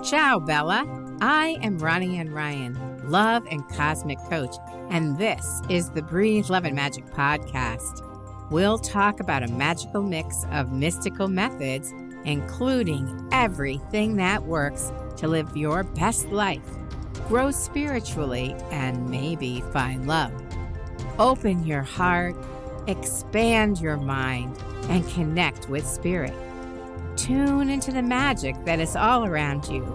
Ciao, Bella. I am Ronnie Ann Ryan, love and cosmic coach, and this is the Breathe Love and Magic podcast. We'll talk about a magical mix of mystical methods, including everything that works to live your best life, grow spiritually, and maybe find love. Open your heart, expand your mind, and connect with spirit. Tune into the magic that is all around you.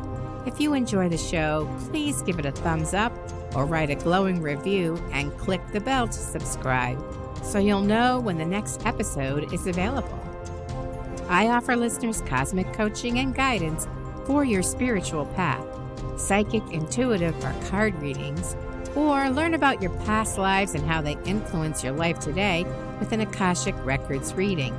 If you enjoy the show, please give it a thumbs up or write a glowing review and click the bell to subscribe so you'll know when the next episode is available. I offer listeners cosmic coaching and guidance for your spiritual path, psychic, intuitive, or card readings, or learn about your past lives and how they influence your life today with an Akashic Records reading.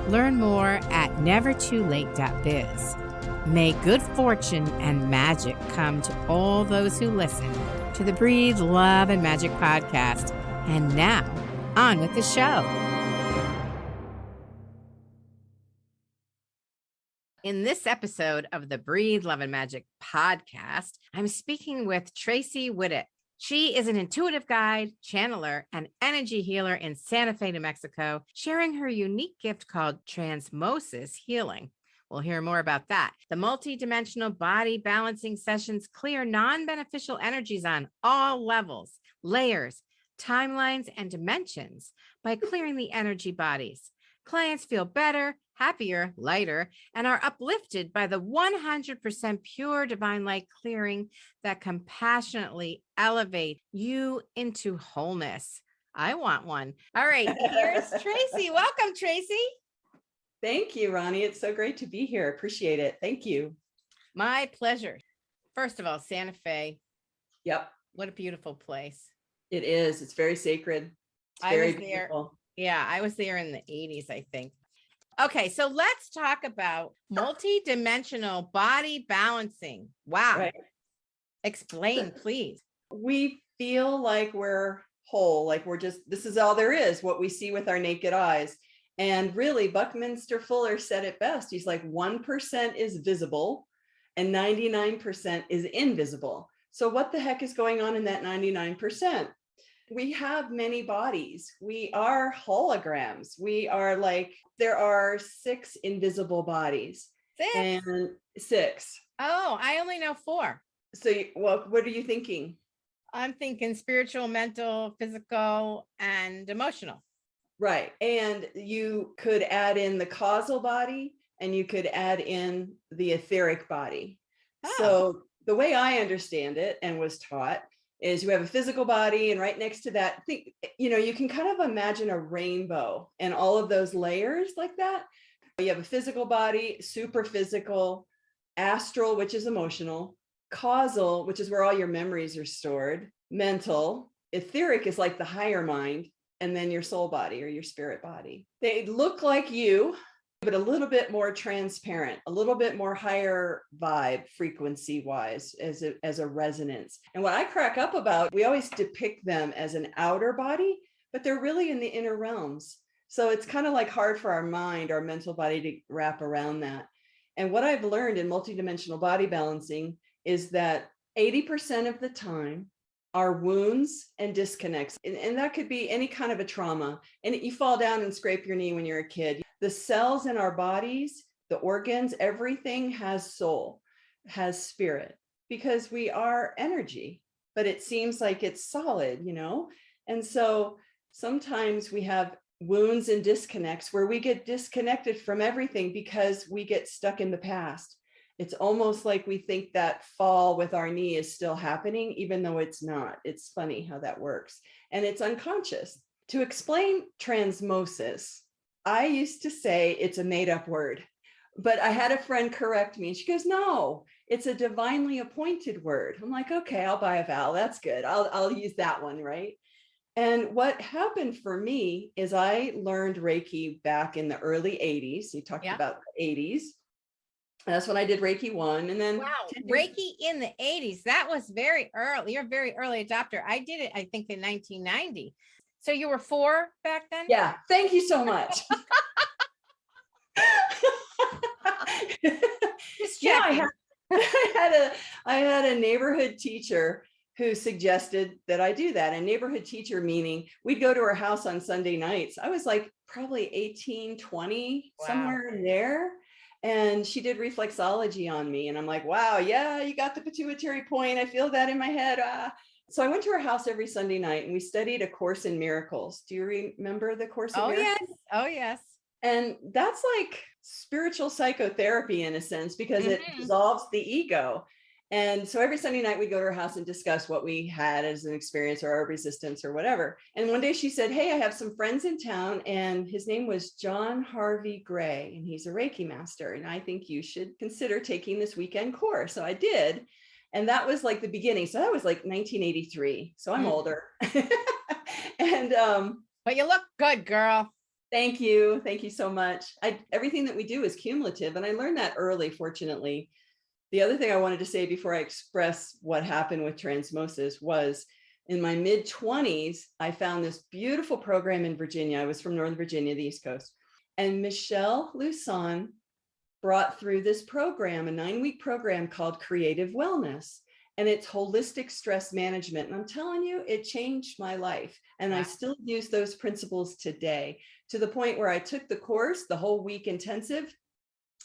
Learn more at nevertoolate.biz. May good fortune and magic come to all those who listen to the Breathe Love and Magic podcast. And now, on with the show. In this episode of the Breathe Love and Magic podcast, I'm speaking with Tracey Whittet. She is an intuitive guide, channeler, and energy healer in Santa Fe, New Mexico, sharing her unique gift called Transmosis Healing. We'll hear more about that. The multidimensional body balancing sessions clear non-beneficial energies on all levels, layers, timelines, and dimensions by clearing the energy bodies. Clients feel better, happier, lighter, and are uplifted by the 100% pure divine light clearing that compassionately elevate you into wholeness. I want one. All right, here's Tracey. Welcome, Tracey. Thank you, Ronnie. It's so great to be here. Appreciate it. Thank you. My pleasure. First of all, Santa Fe. Yep. What a beautiful place. It is. It's very sacred. It's very beautiful. Yeah, I was there in the 80s, I think. Okay, so let's talk about multidimensional body balancing. Wow. Right. Explain, please. We feel like we're whole, like this is all there is, what we see with our naked eyes. And really, Buckminster Fuller said it best. He's like 1% is visible and 99% is invisible. So what the heck is going on in that 99%? We have many bodies. We are holograms. We are there are 6 invisible bodies. 6? And 6. Oh, I only know 4. So, what are you thinking? I'm thinking spiritual, mental, physical, and emotional. Right. And you could add in the causal body and you could add in the etheric body. Oh. So the way I understand it and was taught is you have a physical body, and right next to that, you can kind of imagine a rainbow and all of those layers like that. You have a physical body, supra physical, astral, which is emotional, causal, which is where all your memories are stored, mental, etheric is like the higher mind, and then your soul body or your spirit body. They look like you, but a little bit more transparent, a little bit more higher vibe frequency wise as a resonance. And what I crack up about, we always depict them as an outer body, but they're really in the inner realms. So it's kind of like hard for our mind, our mental body to wrap around that. And what I've learned in multidimensional body balancing is that 80% of the time, are wounds and disconnects. And that could be any kind of a trauma. And you fall down and scrape your knee when you're a kid. The cells in our bodies, the organs, everything has soul, has spirit, because we are energy, but it seems like it's solid, And so sometimes we have wounds and disconnects where we get disconnected from everything because we get stuck in the past. It's almost like we think that fall with our knee is still happening, even though it's not. It's funny how that works. And it's unconscious. To explain transmosis, I used to say it's a made-up word, but I had a friend correct me and she goes, no, it's a divinely appointed word. I'm like, okay, I'll buy a vowel. That's good. I'll use that one, right? And what happened for me is I learned Reiki back in the early 80s. You talked about the 80s. That's when I did Reiki 1. And then Reiki in the 80s. That was very early. You're a very early adopter. I did it, I think, in 1990. So you were 4 back then? Yeah. Thank you so much. Just checking. I had a neighborhood teacher who suggested that I do that. A neighborhood teacher, meaning we'd go to her house on Sunday nights. I was like probably 18, 20, Wow. somewhere in there. And she did reflexology on me. And I'm like, wow, yeah, you got the pituitary point. I feel that in my head. So I went to her house every Sunday night and we studied A Course in Miracles. Do you remember the Course in Miracles? Yes. Oh, yes. And that's like spiritual psychotherapy in a sense, because it dissolves the ego. And so every Sunday night we go to her house and discuss what we had as an experience or our resistance or whatever. And one day she said, hey, I have some friends in town, and his name was John Harvey Gray, and he's a Reiki master. And I think you should consider taking this weekend course. So I did. And that was like the beginning. So that was like 1983. So I'm older. And but you look good, girl. Thank you. Thank you so much. Everything that we do is cumulative. And I learned that early, fortunately. The other thing I wanted to say before I express what happened with Transmosis was in my mid-20s, I found this beautiful program in Virginia. I was from Northern Virginia, the East Coast. And Michelle Luson brought through this program, a 9-week program called Creative Wellness. And it's holistic stress management. And I'm telling you, it changed my life. And I still use those principles today, to the point where I took the course, the whole week intensive,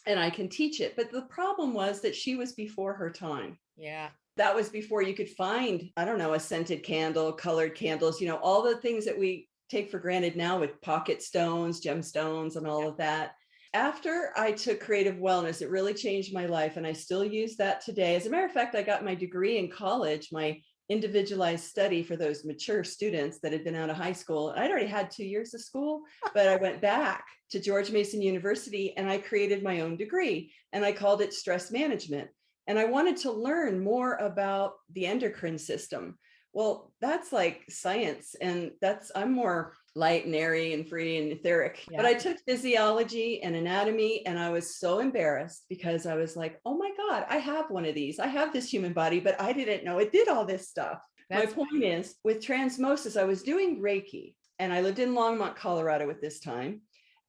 and I can teach it. But the problem was that she was before her time. Yeah. That was before you could find, I don't know, a scented candle, colored candles, all the things that we take for granted now with pocket stones, gemstones, and all of that. After I took Creative Wellness, it really changed my life. And I still use that today. As a matter of fact, I got my degree in college, my individualized study for those mature students that had been out of high school. I'd already had 2 years of school, but I went back to George Mason University and I created my own degree, and I called it stress management. And I wanted to learn more about the endocrine system. Well, that's like science, and I'm more light and airy and free and etheric. But I took physiology and anatomy, and I was so embarrassed because I was like, oh my God, I have one of these. I have this human body, but I didn't know it did all this stuff. My point is, with Transmosis, I was doing Reiki, and I lived in Longmont, Colorado at this time.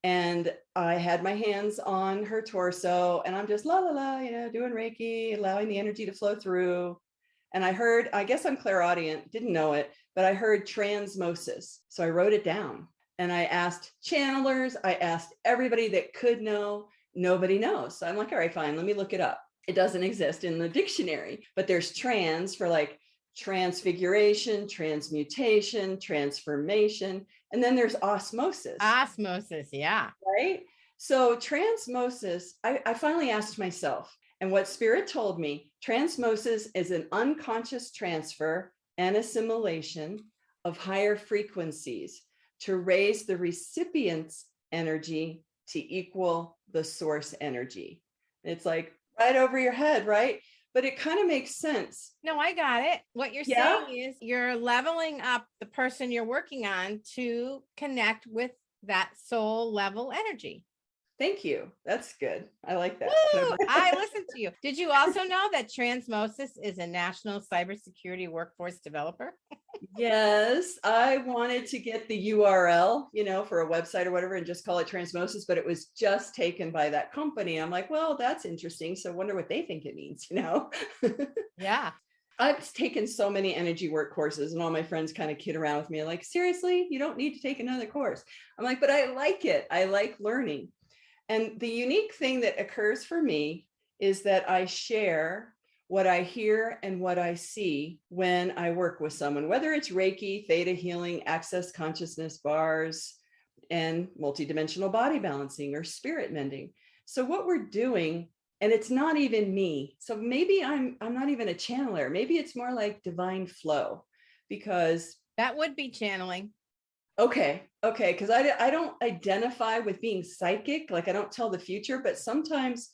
And I had my hands on her torso, and I'm just la la la, doing Reiki, allowing the energy to flow through. And I heard, I guess I'm clairaudient, didn't know it, but I heard transmosis. So I wrote it down, and I asked channelers, I asked everybody that could know, nobody knows. So I'm like, all right, fine, let me look it up. It doesn't exist in the dictionary, but there's trans for like transfiguration, transmutation, transformation, and then there's osmosis. Osmosis, yeah. Right? So transmosis, I finally asked myself, and what Spirit told me, transmosis is an unconscious transfer and assimilation of higher frequencies to raise the recipient's energy to equal the source energy. It's like right over your head, right? But it kind of makes sense. No, I got it. What you're saying is you're leveling up the person you're working on to connect with that soul level energy. Thank you. That's good. I like that. Woo! I listened to you. Did you also know that Transmosis is a national cybersecurity workforce developer? Yes, I wanted to get the URL, for a website or whatever, and just call it Transmosis, but it was just taken by that company. I'm like, well, that's interesting. So I wonder what they think it means, Yeah. I've taken so many energy work courses, and all my friends kind of kid around with me like, seriously, you don't need to take another course. I'm like, but I like it. I like learning. And the unique thing that occurs for me is that I share what I hear and what I see when I work with someone, whether it's Reiki, theta healing, access consciousness bars, and multidimensional body balancing or spirit mending. So what we're doing, and it's not even me. So maybe I'm not even a channeler. Maybe it's more like divine flow, because that would be channeling. Okay. Because I don't identify with being psychic. Like I don't tell the future, but sometimes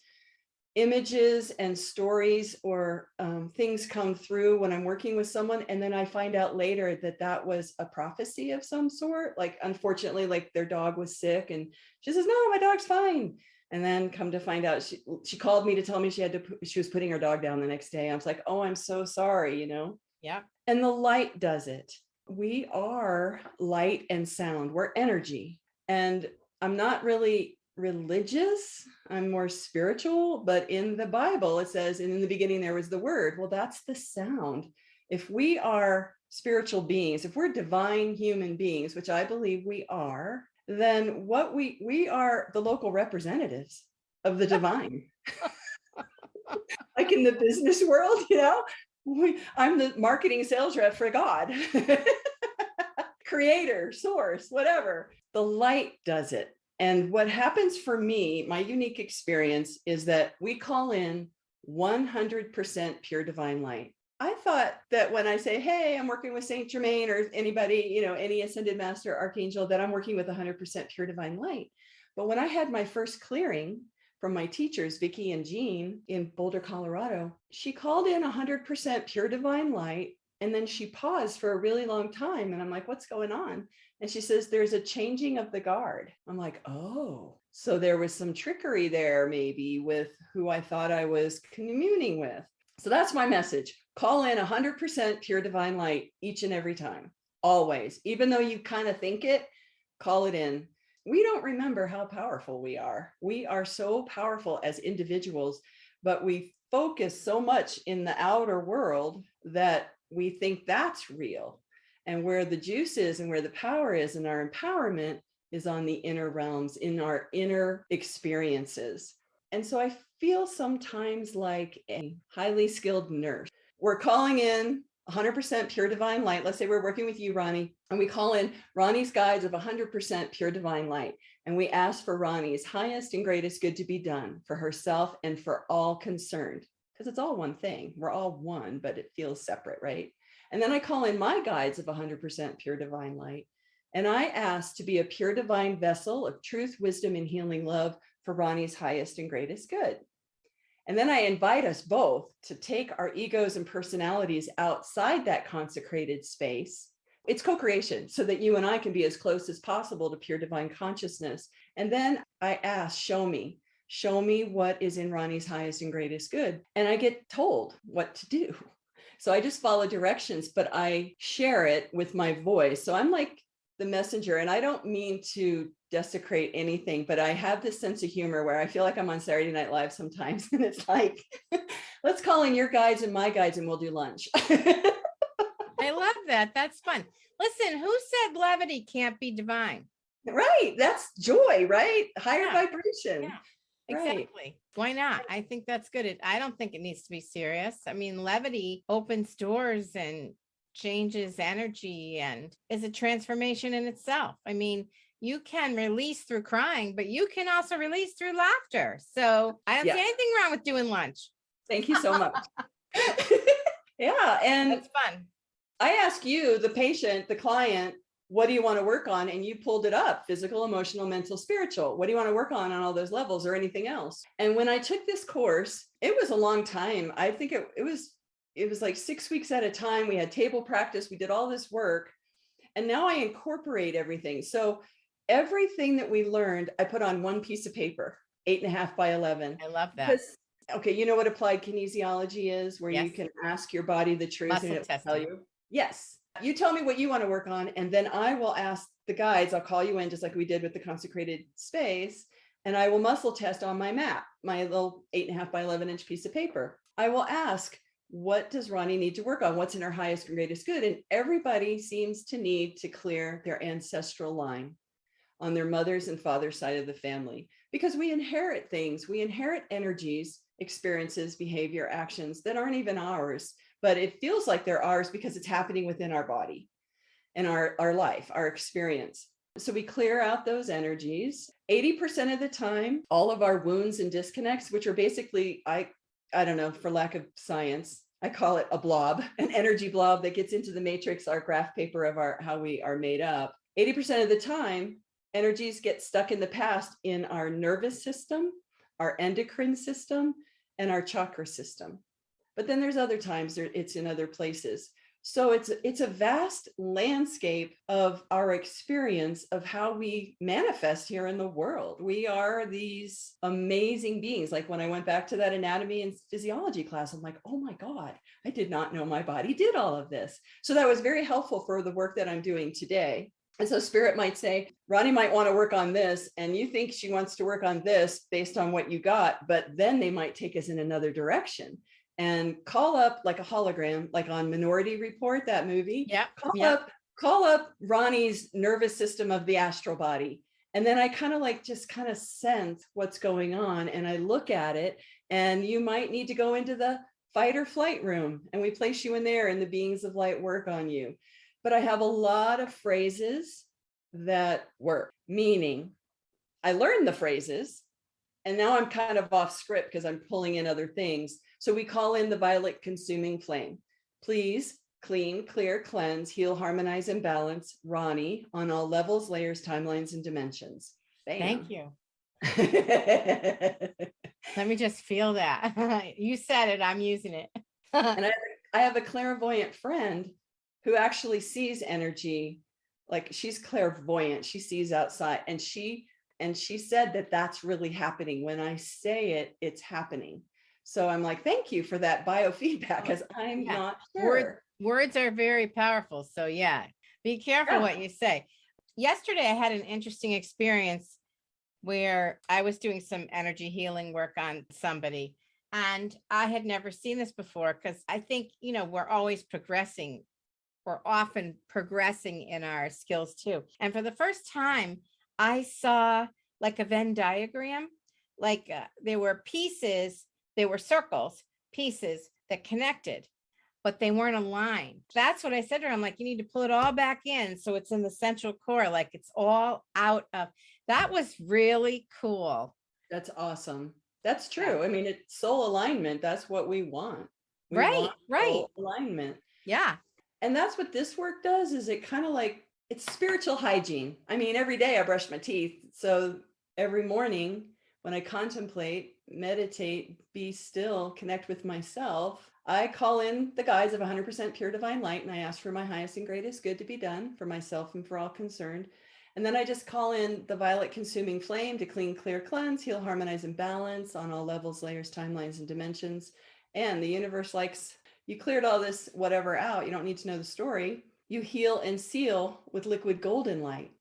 images and stories or things come through when I'm working with someone. And then I find out later that that was a prophecy of some sort. Like, unfortunately, like their dog was sick and she says, no, my dog's fine. And then come to find out, she called me to tell me she was putting her dog down the next day. I was like, oh, I'm so sorry, Yeah. And the light does it. We are light and sound. We're energy. And I'm not really religious. I'm more spiritual, but in the Bible, it says, and in the beginning, there was the word. Well, that's the sound. If we are spiritual beings, if we're divine human beings, which I believe we are, then what we are the local representatives of the divine. Like in the business world, I'm the marketing sales rep for God. Creator, source, whatever. The light does it. And what happens for me, my unique experience, is that we call in 100% pure divine light. I thought that when I say, hey, I'm working with Saint Germain or anybody, any ascended master, archangel, that I'm working with 100% pure divine light. But when I had my first clearing from my teachers, Vicki and Jean in Boulder, Colorado, she called in 100% pure divine light. And then she paused for a really long time. And I'm like, what's going on? And she says, there's a changing of the guard. I'm like, oh, so there was some trickery there, maybe with who I thought I was communing with. So that's my message. Call in 100% pure divine light each and every time, always. Even though you kind of think it, call it in. We don't remember how powerful we are. We are so powerful as individuals, but we focus so much in the outer world that we think that's real. And where the juice is and where the power is and our empowerment is on the inner realms, in our inner experiences. And so I feel sometimes like a highly skilled nurse. We're calling in 100% pure divine light. Let's say we're working with you, Ronnie, and we call in Ronnie's guides of 100% pure divine light. And we ask for Ronnie's highest and greatest good to be done for herself and for all concerned. Because it's all one thing. We're all one, but it feels separate, right? And then I call in my guides of 100% pure divine light. And I ask to be a pure divine vessel of truth, wisdom, and healing love for Ronnie's highest and greatest good. And then I invite us both to take our egos and personalities outside that consecrated space. It's co-creation so that you and I can be as close as possible to pure divine consciousness. And then I ask, show me what is in Ronnie's highest and greatest good. And I get told what to do. So I just follow directions, but I share it with my voice. So I'm like the messenger, and I don't mean to desecrate anything, but I have this sense of humor where I feel like I'm on Saturday Night Live sometimes. And it's like, let's call in your guides and my guides and we'll do lunch. I love that. That's fun. Listen, who said levity can't be divine? Right. That's joy, right? Higher vibration. Yeah. Exactly. Right. Why not? I think that's good. I don't think it needs to be serious. I mean, levity opens doors and changes energy and is a transformation in itself. I mean, you can release through crying, but you can also release through laughter. So I don't see anything wrong with doing lunch. Thank you so much. Yeah. And that's fun. I ask you, the patient, the client, what do you want to work on? And you pulled it up: physical, emotional, mental, spiritual. What do you want to work on all those levels or anything else? And when I took this course, it was a long time. I think it was like 6 weeks at a time. We had table practice. We did all this work. And now I incorporate everything. So everything that we learned, I put on one piece of paper, 8.5 by 11. I love that. Okay. You know what applied kinesiology is, where you can ask your body the truth Muscle and it will testing. tell you. Yes. You tell me what you want to work on, and then I will ask the guides. I'll call you in just like we did with the consecrated space, and I will muscle test on my map, my little 8.5 by 11 inch piece of paper. I will ask, what does Ronnie need to work on? What's in her highest and greatest good? And everybody seems to need to clear their ancestral line on their mother's and father's side of the family, because we inherit things. We inherit energies, experiences, behavior, actions that aren't even ours. But it feels like they're ours because it's happening within our body and our life, our experience. So we clear out those energies. 80% of the time, all of our wounds and disconnects, which are basically, I don't know, for lack of science, I call it a blob, an energy blob that gets into the matrix, our graph paper of how we are made up. 80% of the time, energies get stuck in the past in our nervous system, our endocrine system, and our chakra system. But then there's other times it's in other places. So it's a vast landscape of our experience of how we manifest here in the world. We are these amazing beings. Like when I went back to that anatomy and physiology class, I'm like, oh my God, I did not know my body did all of this. So that was very helpful for the work that I'm doing today. And so spirit might say, Ronnie might want to work on this, and you think she wants to work on this based on what you got, but then they might take us in another direction and call up like a hologram, like on Minority Report, that movie. Yeah. Call up Ronnie's nervous system of the astral body. And then I kind of sense what's going on, and I look at it, and you might need to go into the fight or flight room, and we place you in there, and the beings of light work on you. But I have a lot of phrases that work, meaning I learned the phrases and now I'm kind of off script because I'm pulling in other things. So we call in the violet consuming flame. Please clean, clear, cleanse, heal, harmonize, and balance Ronnie on all levels, layers, timelines, and dimensions. Bam. Thank you. Let me just feel that. You said it, I'm using it. And I have a clairvoyant friend who actually sees energy, like she's clairvoyant, she sees outside, and she said that that's really happening. When I say it, it's happening. So I'm like, thank you for that biofeedback, because I'm not sure. Words are very powerful. So yeah, be careful what you say. Yesterday, I had an interesting experience where I was doing some energy healing work on somebody, and I had never seen this before, because I think, we're always progressing. We're often progressing in our skills too. And for the first time, I saw like a Venn diagram, like there were pieces, there were circles, pieces that connected, but they weren't aligned. That's what I said to her. I'm like, you need to pull it all back in, so it's in the central core, like it's all out of. That was really cool. That's awesome. That's true. I mean, it's soul alignment. That's what we want. We want soul alignment. Yeah. And that's what this work does, is it kind of like, it's spiritual hygiene. I mean, every day I brush my teeth. So every morning when I contemplate, meditate, be still, connect with myself, I call in the guides of 100% pure divine light, and I ask for my highest and greatest good to be done for myself and for all concerned. And then I just call in the violet consuming flame to clean, clear, cleanse, heal, harmonize, and balance on all levels, layers, timelines, and dimensions. And the universe likes, you cleared all this whatever out. You don't need to know the story. You heal and seal with liquid golden light,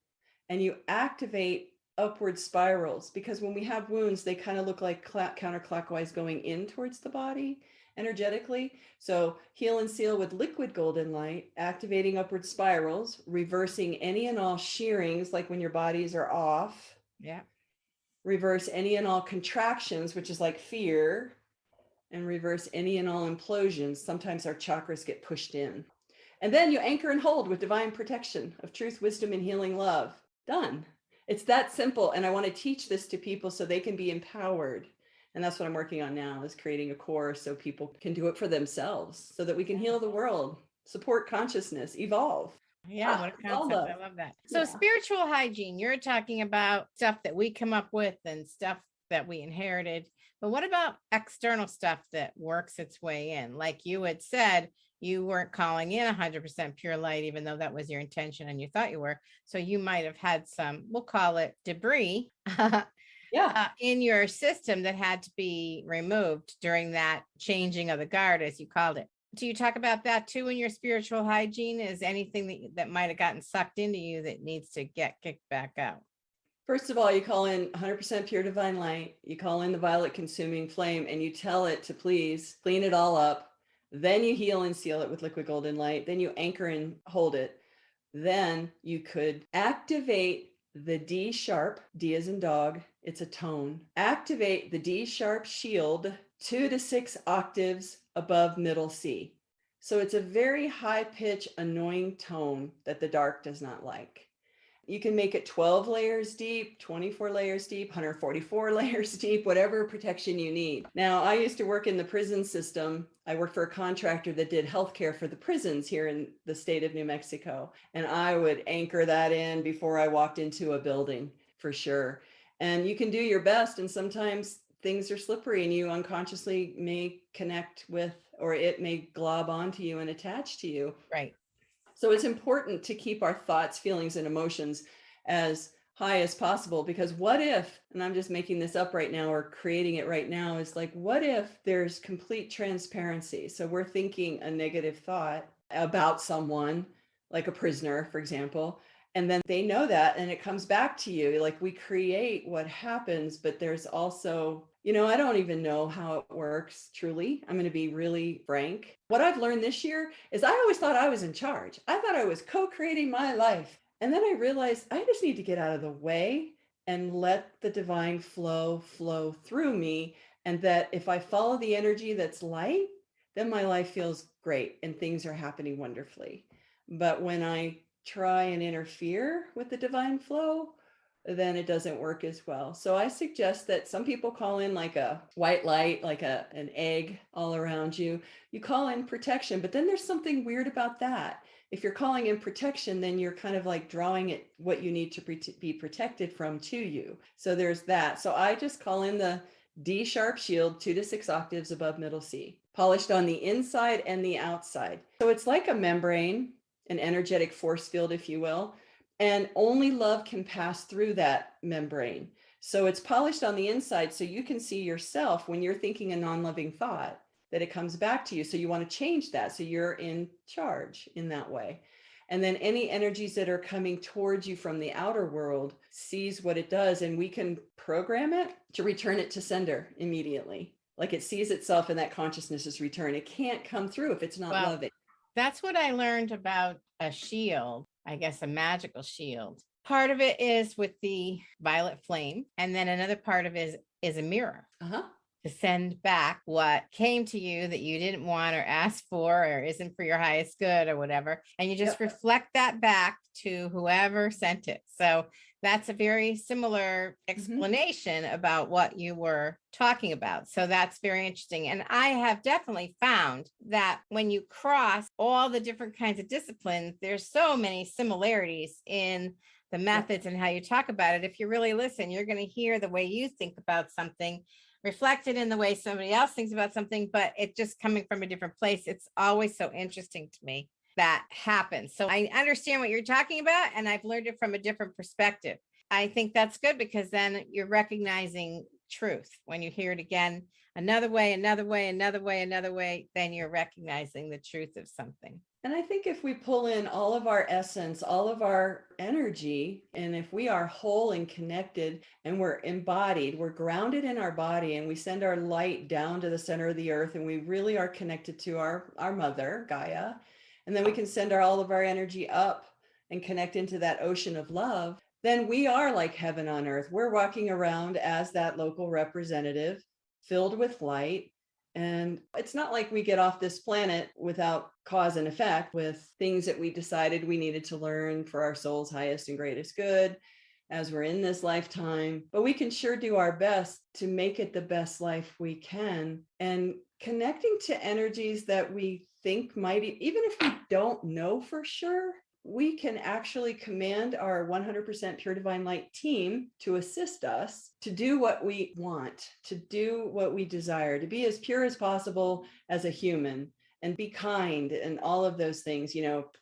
and you activate upward spirals, because when we have wounds, they kind of look like counterclockwise going in towards the body energetically. So heal and seal with liquid golden light, activating upward spirals, reversing any and all shearings, like when your bodies are off. Yeah. Reverse any and all contractions, which is like fear, and reverse any and all implosions. Sometimes our chakras get pushed in. And then you anchor and hold with divine protection of truth, wisdom, and healing love. Done. It's that simple. And I want to teach this to people so they can be empowered. And that's what I'm working on now, is creating a course so people can do it for themselves, so that we can heal the world, support consciousness, evolve. Yeah, what a concept. I love that. So spiritual hygiene, you're talking about stuff that we come up with and stuff that we inherited. But what about external stuff that works its way in? Like you had said, you weren't calling in 100% pure light, even though that was your intention and you thought you were. So you might have had some, we'll call it debris in your system that had to be removed during that changing of the guard, as you called it. Do you talk about that too in your spiritual hygiene? Is anything that might have gotten sucked into you that needs to get kicked back out? First of all, you call in 100% pure divine light. You call in the violet consuming flame, and you tell it to please clean it all up. Then you heal and seal it with liquid golden light. Then you anchor and hold it. Then you could activate the D sharp, D as in dog, it's a tone. Activate the D sharp shield 2 to 6 octaves above middle C. So it's a very high pitch, annoying tone that the dark does not like. You can make it 12 layers deep, 24 layers deep, 144 layers deep, whatever protection you need. Now, I used to work in the prison system. I worked for a contractor that did healthcare for the prisons here in the state of New Mexico. And I would anchor that in before I walked into a building, for sure. And you can do your best. And sometimes things are slippery and you unconsciously may connect with, or it may glob onto you and attach to you. Right. So it's important to keep our thoughts, feelings, and emotions as high as possible, because what if, and I'm just making this up right now or creating it right now, is like, what if there's complete transparency? So we're thinking a negative thought about someone, like a prisoner, for example, And then they know that, and it comes back to you. Like, we create what happens, but there's also, I don't even know how it works truly. I'm going to be really frank. What I've learned this year is I always thought I was in charge. I thought I was co-creating my life. And then I realized I just need to get out of the way and let the divine flow through me. And that if I follow the energy that's light, then my life feels great and things are happening wonderfully. But when I try and interfere with the divine flow, then it doesn't work as well. So I suggest that some people call in like a white light, like an egg all around you. You call in protection, but then there's something weird about that. If you're calling in protection, then you're kind of like drawing it what you need to be protected from to you. So there's that. So I just call in the D sharp shield 2 to 6 octaves above middle C, polished on the inside and the outside. So it's like a membrane, an energetic force field, if you will, and only love can pass through that membrane. So it's polished on the inside so you can see yourself when you're thinking a non-loving thought, that it comes back to you. So you want to change that. So you're in charge in that way. And then any energies that are coming towards you from the outer world sees what it does, and we can program it to return it to sender immediately. Like it sees itself and that consciousness is returned. It can't come through if it's not loving. That's what I learned about a shield, I guess a magical shield. Part of it is with the violet flame, and then another part of it is a mirror. To send back what came to you that you didn't want or ask for or isn't for your highest good or whatever. And you just reflect that back to whoever sent it. So that's a very similar explanation about what you were talking about. So that's very interesting. And I have definitely found that when you cross all the different kinds of disciplines, there's so many similarities in the methods and how you talk about it. If you really listen, you're going to hear the way you think about something reflected in the way somebody else thinks about something, but it just coming from a different place. It's always so interesting to me that happens. So I understand what you're talking about, and I've learned it from a different perspective. I think that's good because then you're recognizing truth. When you hear it again, another way, another way, another way, another way, then you're recognizing the truth of something. And I think if we pull in all of our essence, all of our energy, and if we are whole and connected and we're embodied, we're grounded in our body, and we send our light down to the center of the earth, and we really are connected to our mother, Gaia, and then we can send all of our energy up and connect into that ocean of love, then we are like heaven on earth. We're walking around as that local representative filled with light. And it's not like we get off this planet without cause and effect, with things that we decided we needed to learn for our soul's highest and greatest good as we're in this lifetime. But we can sure do our best to make it the best life we can, and connecting to energies that we think might, even if we don't know for sure, we can actually command our 100% pure divine light team to assist us to do what we want, to do what we desire, to be as pure as possible as a human, and be kind, and all of those things,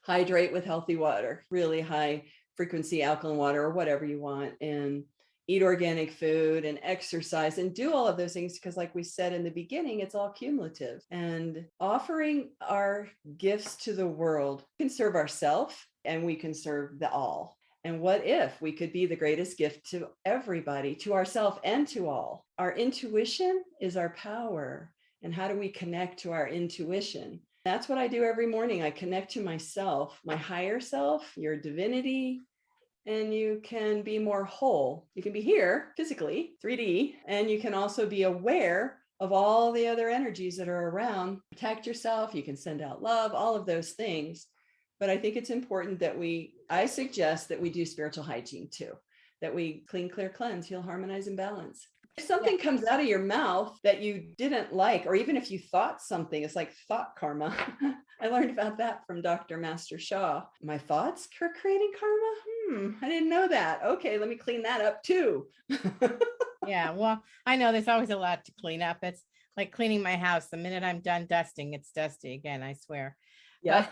hydrate with healthy water, really high frequency alkaline water, or whatever you want, and eat organic food and exercise and do all of those things. Because like we said in the beginning, it's all cumulative, and offering our gifts to the world can serve ourselves, and we can serve the all. And what if we could be the greatest gift to everybody, to ourselves and to all? Our intuition is our power. And how do we connect to our intuition? That's what I do every morning. I connect to myself, my higher self, your divinity, and you can be more whole. You can be here physically, 3D, and you can also be aware of all the other energies that are around. Protect yourself. You can send out love, all of those things. But I think it's important that I suggest that we do spiritual hygiene too, that we clean, clear, cleanse, heal, harmonize, and balance. If something comes out of your mouth that you didn't like, or even if you thought something, it's like thought karma. I learned about that from Dr. Master Shah. My thoughts are creating karma? I didn't know that. Okay, let me clean that up too. Yeah, well, I know there's always a lot to clean up. It's like cleaning my house. The minute I'm done dusting, it's dusty again, I swear. Yeah.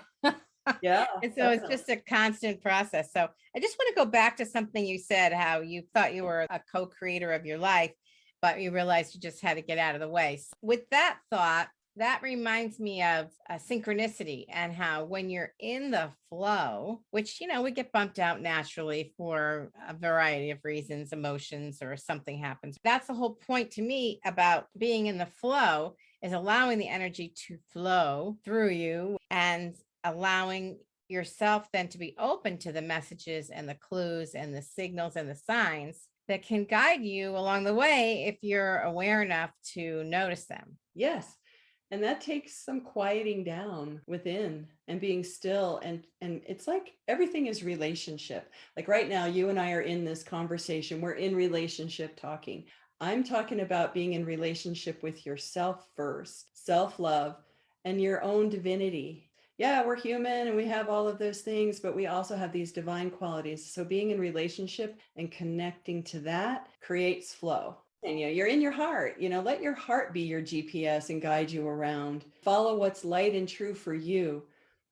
Yeah. And so it's just a constant process. So I just want to go back to something you said, how you thought you were a co-creator of your life, but you realized you just had to get out of the way. With that thought, That reminds me of synchronicity and how when you're in the flow, which, we get bumped out naturally for a variety of reasons, emotions, or something happens. That's the whole point to me about being in the flow, is allowing the energy to flow through you and allowing yourself then to be open to the messages and the clues and the signals and the signs that can guide you along the way if you're aware enough to notice them. Yes. And that takes some quieting down within and being still. And it's like everything is relationship. Like right now, you and I are in this conversation. We're in relationship talking. I'm talking about being in relationship with yourself first, self-love, and your own divinity. Yeah, we're human and we have all of those things, but we also have these divine qualities. So being in relationship and connecting to that creates flow. And you're in your heart, let your heart be your GPS and guide you around. Follow what's light and true for you.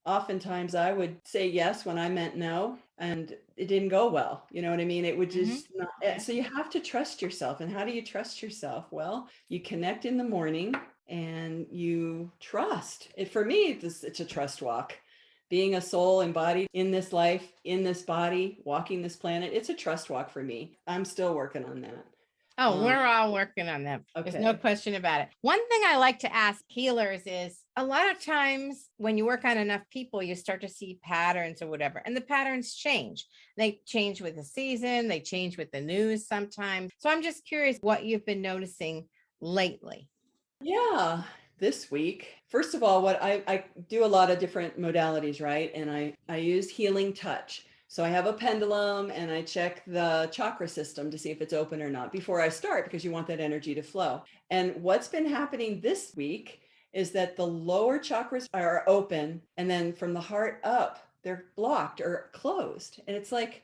Oftentimes I would say yes when I meant no, and it didn't go well. You know what I mean? It would just not. So you have to trust yourself. And how do you trust yourself? Well, you connect in the morning and you trust. For me, it's a trust walk. Being a soul embodied in this life, in this body, walking this planet, it's a trust walk for me. I'm still working on that. Oh, we're all working on them. Okay. There's no question about it. One thing I like to ask healers is, a lot of times when you work on enough people, you start to see patterns or whatever, and the patterns change. They change with the season, they change with the news sometimes. So I'm just curious what you've been noticing lately. Yeah. This week, first of all, what I do a lot of different modalities, right? And I use healing touch. So I have a pendulum and I check the chakra system to see if it's open or not before I start, because you want that energy to flow. And what's been happening this week is that the lower chakras are open, and then from the heart up, they're blocked or closed. And it's like,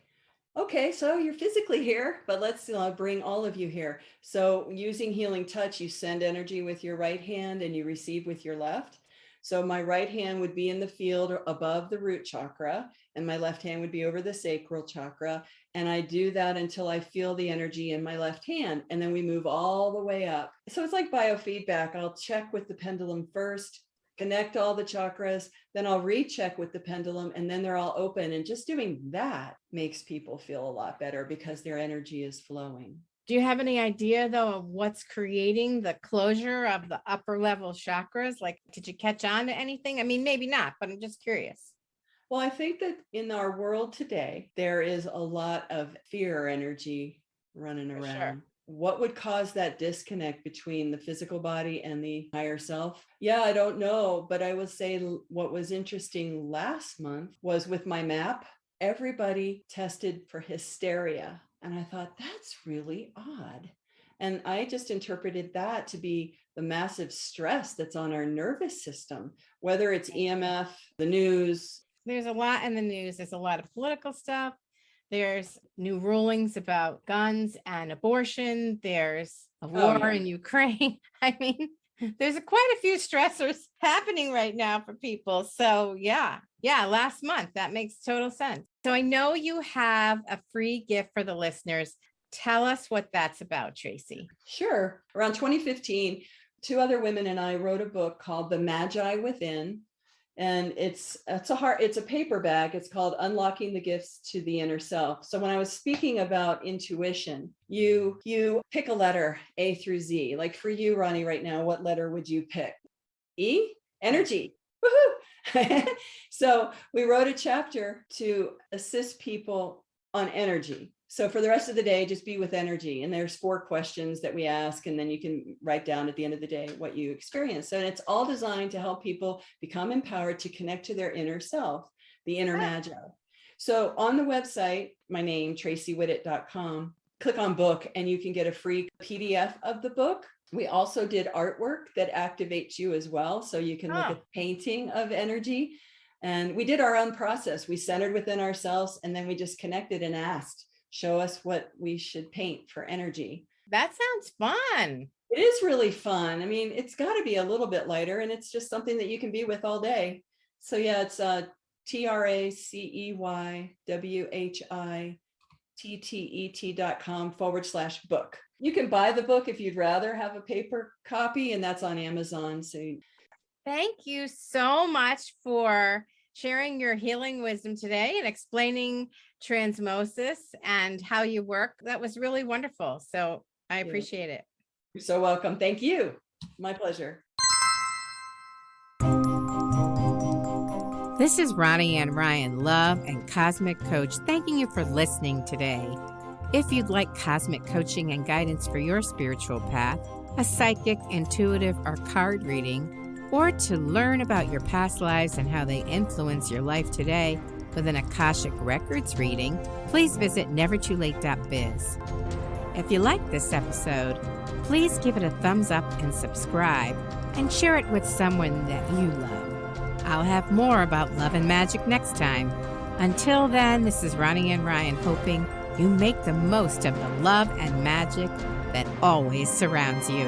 okay, so you're physically here, but let's bring all of you here. So using healing touch, you send energy with your right hand and you receive with your left. So my right hand would be in the field above the root chakra, and my left hand would be over the sacral chakra. And I do that until I feel the energy in my left hand. And then we move all the way up. So it's like biofeedback. I'll check with the pendulum first, connect all the chakras, then I'll recheck with the pendulum, and then they're all open. And just doing that makes people feel a lot better because their energy is flowing. Do you have any idea, though, of what's creating the closure of the upper level chakras? Like, did you catch on to anything? I mean, maybe not, but I'm just curious. Well, I think that in our world today, there is a lot of fear energy running around. Sure. What would cause that disconnect between the physical body and the higher self? Yeah, I don't know. But I will say what was interesting last month was with my map, everybody tested for hysteria. And I thought, that's really odd. And I just interpreted that to be the massive stress that's on our nervous system, whether it's EMF, the news. There's a lot in the news. There's a lot of political stuff. There's new rulings about guns and abortion. There's a war in Ukraine. I mean, there's quite a few stressors happening right now for people. So yeah, last month, that makes total sense. So I know you have a free gift for the listeners. Tell us what that's about, Tracey. Sure. Around 2015, two other women and I wrote a book called The Magi Within. And it's a paperback. It's called Unlocking the Gifts to the Inner Self. So when I was speaking about intuition, you pick a letter, A through Z. Like for you, Ronnie, right now, what letter would you pick? E? Energy. Woohoo! So we wrote a chapter to assist people on energy. So for the rest of the day, just be with energy. And there's 4 questions that we ask, and then you can write down at the end of the day what you experience. And it's all designed to help people become empowered to connect to their inner self, the inner magi. So on the website, my name, TraceyWhittet.com, click on book, and you can get a free PDF of the book. We also did artwork that activates you as well. So you can look at painting of energy. And we did our own process. We centered within ourselves, and then we just connected and asked, show us what we should paint for energy. That sounds fun. It is really fun. I mean, it's got to be a little bit lighter, and it's just something that you can be with all day. So yeah, it's TraceyWhittet.com/book. You can buy the book if you'd rather have a paper copy, and that's on Amazon. So Thank you so much for sharing your healing wisdom today and explaining transmosis and how you work. That was really wonderful. So I appreciate it. You're so welcome. Thank you. My pleasure. This is Ronnie Ann Ryan, Love and Cosmic Coach, thanking you for listening today. If you'd like cosmic coaching and guidance for your spiritual path, a psychic, intuitive, or card reading, or to learn about your past lives and how they influence your life today with an Akashic Records reading, please visit nevertoolate.biz. If you like this episode, please give it a thumbs up and subscribe, and share it with someone that you love. I'll have more about love and magic next time. Until then, this is Ronnie Ann Ryan, hoping you make the most of the love and magic that always surrounds you.